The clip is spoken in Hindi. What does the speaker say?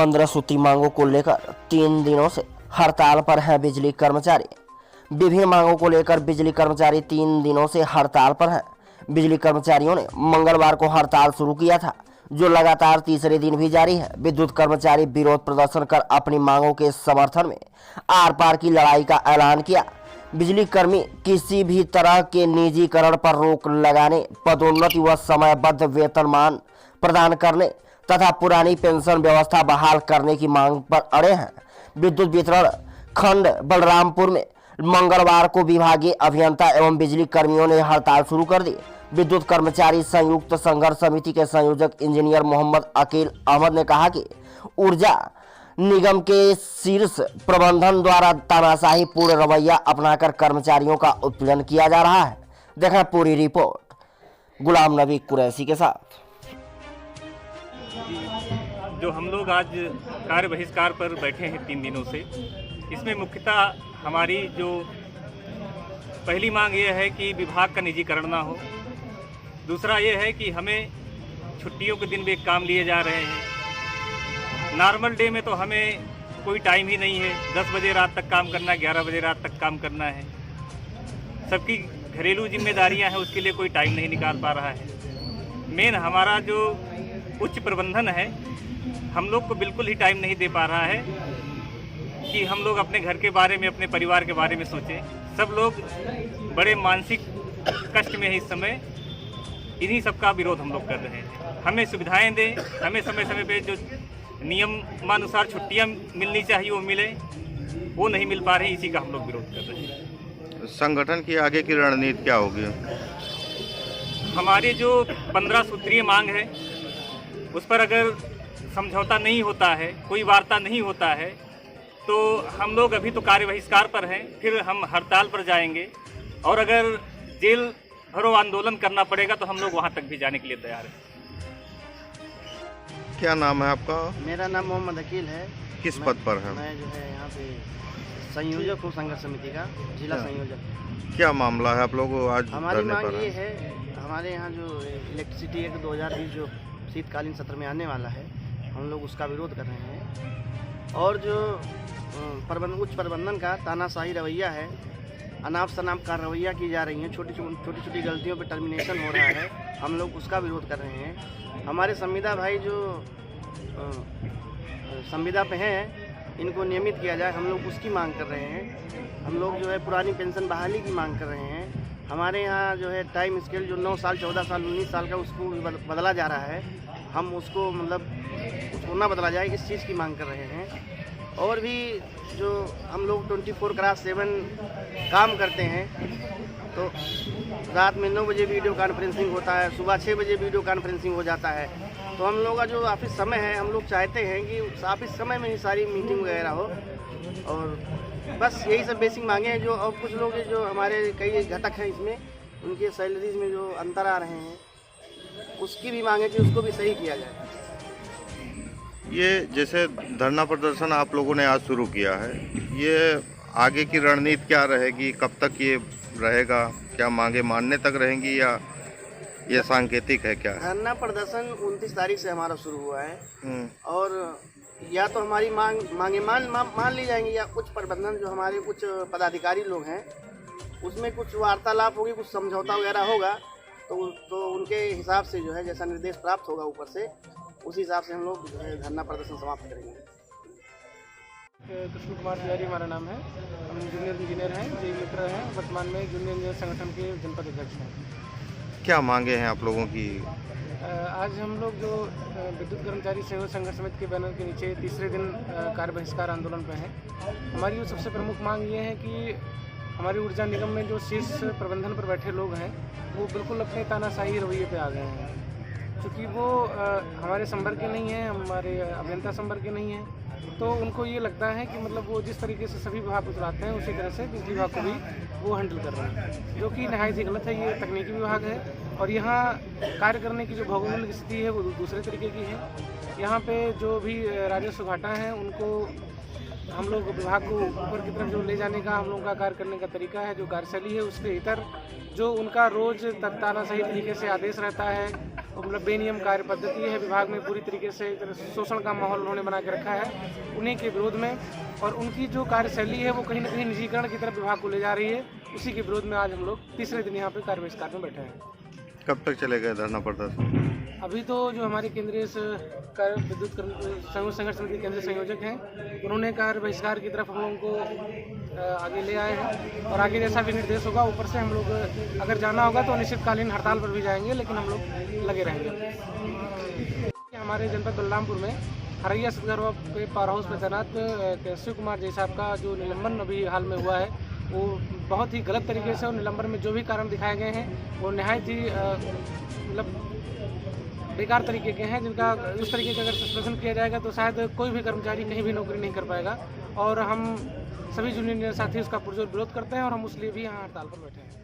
15 सूत्री मांगों को लेकर 3 दिनों से हड़ताल पर हैं बिजली कर्मचारी। विभिन्न मांगों को लेकर बिजली कर्मचारी 3 दिनों से हड़ताल पर हैं। बिजली कर्मचारियों ने मंगलवार को हड़ताल शुरू किया था, जो लगातार तीसरे दिन भी जारी है। विद्युत कर्मचारी विरोध प्रदर्शन कर अपनी मांगों के समर्थन में आर पार की लड़ाई का ऐलान किया। बिजली कर्मी किसी भी तरह के निजीकरण पर रोक लगाने, पदोन्नति व समयबद्ध वेतनमान प्रदान करने तथा पुरानी पेंशन व्यवस्था बहाल करने की मांग पर अड़े हैं। विद्युत वितरण खंड बलरामपुर में मंगलवार को विभागीय अभियंता एवं बिजली कर्मियों ने हड़ताल शुरू कर दी। विद्युत कर्मचारी संयुक्त संघर्ष समिति के संयोजक इंजीनियर मोहम्मद अकील अहमद ने कहा कि ऊर्जा निगम के शीर्ष प्रबंधन द्वारा तानाशाही पूर्ण रवैया अपनाकर कर्मचारियों का उत्पीड़न किया जा रहा है। देखें पूरी रिपोर्ट गुलाम नबी कुरैशी के साथ। जो हम लोग आज कार्य बहिष्कार पर बैठे हैं 3 दिनों से, इसमें मुख्यतः हमारी जो पहली मांग ये है कि विभाग का निजीकरण ना हो। दूसरा ये है कि हमें छुट्टियों के दिन भी काम लिए जा रहे हैं। नॉर्मल डे में तो हमें कोई टाइम ही नहीं है। 10 बजे रात तक काम करना है, 11 बजे रात तक काम करना है। सबकी घरेलू जिम्मेदारियां हैं, उसके लिए कोई टाइम नहीं निकाल पा रहा है। मेन हमारा जो उच्च प्रबंधन है, हम लोग को बिल्कुल ही टाइम नहीं दे पा रहा है कि हम लोग अपने घर के बारे में, अपने परिवार के बारे में सोचें। सब लोग बड़े मानसिक कष्ट में है इस समय। इन्हीं सब का विरोध हम लोग कर रहे हैं। हमें सुविधाएं दें, हमें समय समय पे जो नियमानुसार छुट्टियां मिलनी चाहिए वो मिले, वो नहीं मिल पा रही। इसी का हम लोग विरोध कर रहे हैं। संगठन की आगे की रणनीति क्या होगी? हमारी जो 15 सूत्रीय मांग है, उस पर अगर समझौता नहीं होता है, कोई वार्ता नहीं होता है, तो हम लोग अभी तो कार्य बहिष्कार पर हैं, फिर हम हड़ताल पर जाएंगे। और अगर जेल भरो आंदोलन करना पड़ेगा तो हम लोग वहां तक भी जाने के लिए तैयार हैं। क्या नाम है आपका? मेरा नाम मोहम्मद अकील है। किस पद पर है? मैं जो है यहाँ पे संयोजक हूँ, संघर्ष समिति का जिला संयोजक। क्या मामला है आप लोग आज? हमारी मांग ये है, हमारे यहाँ जो इलेक्ट्रिसिटी एक्ट 2020 जो शीतकालीन सत्र में आने वाला है, हम लोग उसका विरोध कर रहे हैं। और जो उच्च प्रबंधन का तानाशाही रवैया है, अनाप शनाप का रवैया की जा रही है, छोटी छोटी गलतियों पे टर्मिनेशन हो रहा है, हम लोग उसका विरोध कर रहे हैं। हमारे संविदा भाई जो संविदा पे हैं, इनको नियमित किया जाए, हम लोग उसकी मांग कर रहे हैं। हम लोग जो है पुरानी पेंशन बहाली की मांग कर रहे हैं। हमारे यहाँ जो है टाइम स्केल जो 9 साल, 14 साल, 19 साल का, उसको बदला जा रहा है। हम उसको उसको ना बदला जाए, इस चीज़ की मांग कर रहे हैं। और भी जो हम लोग 24/7 काम करते हैं, तो रात में 9 बजे वीडियो कॉन्फ्रेंसिंग होता है, सुबह 6 बजे वीडियो कॉन्फ्रेंसिंग हो जाता है। तो हम लोग का जो ऑफिस समय है, हम लोग चाहते हैं कि उस ऑफिस समय में ही सारी मीटिंग वगैरह हो। और बस यही सब बेसिक मांगे हैं। जो और कुछ लोग जो हमारे कई घटक हैं इसमें, उनके सैलरीज में जो अंतर आ रहे हैं, उसकी भी मांगे कि उसको भी सही किया जाए। ये जैसे धरना प्रदर्शन आप लोगों ने आज शुरू किया है, ये आगे की रणनीति क्या रहेगी? कब तक ये रहेगा? क्या मांगे मानने तक रहेंगी या ये सांकेतिक है? क्या धरना प्रदर्शन 29 तारीख से हमारा शुरू हुआ है। और या तो हमारी मांगे मान ली जाएंगी, या कुछ प्रबंधन जो हमारे कुछ पदाधिकारी लोग हैं, उसमें कुछ वार्तालाप होगी, कुछ समझौता वगैरह होगा, तो उनके हिसाब से जो है जैसा निर्देश प्राप्त होगा ऊपर से, उसी हिसाब से हम लोग धरना प्रदर्शन समाप्त करेंगे। कृष्ण कुमार तिवारी हमारा नाम है। हम जूनियर इंजीनियर हैं, जी मित्र हैं, वर्तमान में जूनियर इंजीनियर संगठन के जनपद अध्यक्ष हैं। क्या मांगे हैं आप लोगों की? आज हम लोग जो विद्युत कर्मचारी सहयोग संघर्ष समिति के बैनर के नीचे तीसरे दिन कार्य बहिष्कार आंदोलन पर हैं। हमारी जो सबसे प्रमुख मांग ये है कि हमारी ऊर्जा निगम में जो शीर्ष प्रबंधन पर बैठे लोग हैं, वो बिल्कुल अपने तानाशाही रवैये पे आ गए हैं। क्योंकि वो हमारे संपर्क के नहीं हैं, हमारे अभियंता संपर्क के नहीं हैं, तो उनको ये लगता है कि मतलब वो जिस तरीके से सभी विभाग को चलाते हैं, उसी तरह से बिजली विभाग को भी वो हैंडल कर रहे हैं, जो कि नहायत ही गलत है। ये तकनीकी विभाग है और यहाँ कार्य करने की जो भौगोलिक स्थिति है वो दूसरे तरीके की है। यहाँ पे जो भी राजस्व घाटा है, उनको हम लोग विभाग को ऊपर की तरफ जो ले जाने का हम लोग का कार्य करने का तरीका है, जो कार्यशैली है, उसके इतर जो उनका रोज़ तानाशाही तरीके से आदेश रहता है, मतलब बेनियम कार्य पद्धति है विभाग में, पूरी तरीके से एक तरह से शोषण का माहौल उन्होंने बना के रखा है। उन्हीं के विरोध में और उनकी जो कार्यशैली है वो कहीं ना कहीं निजीकरण की तरफ विभाग को ले जा रही है, उसी के विरोध में आज हम लोग तीसरे दिन यहाँ पे कार्य बहिष्कार में बैठे हैं। कब तक चलेगा धरना प्रदर्शन? अभी तो जो हमारे केंद्रीय विद्युत संघर्ष समिति के केंद्रीय संयोजक हैं, उन्होंने कार्य बहिष्कार की तरफ हम लोगों को आगे ले आए हैं और आगे जैसा भी निर्देश होगा ऊपर से हम लोग अगर जाना होगा तो अनिश्चितकालीन हड़ताल पर भी जाएंगे, लेकिन हम लोग लगे रहेंगे। हमारे जनपद बलरामपुर में हरैया सतगरवा पे पावर हाउस में तैनात शिव कुमार जय साहब का जो निलंबन अभी हाल में हुआ है वो बहुत ही गलत तरीके से, और निलंबन में जो भी कारण दिखाए गए हैं वो नहायत ही मतलब बेकार तरीके के हैं, जिनका उस तरीके का अगर सस्पेंशन किया जाएगा तो शायद कोई भी कर्मचारी कहीं भी नौकरी नहीं कर पाएगा। और हम सभी जूनियर साथी उसका पुरजोर विरोध करते हैं और हम उसलिए भी यहाँ हड़ताल पर बैठे हैं।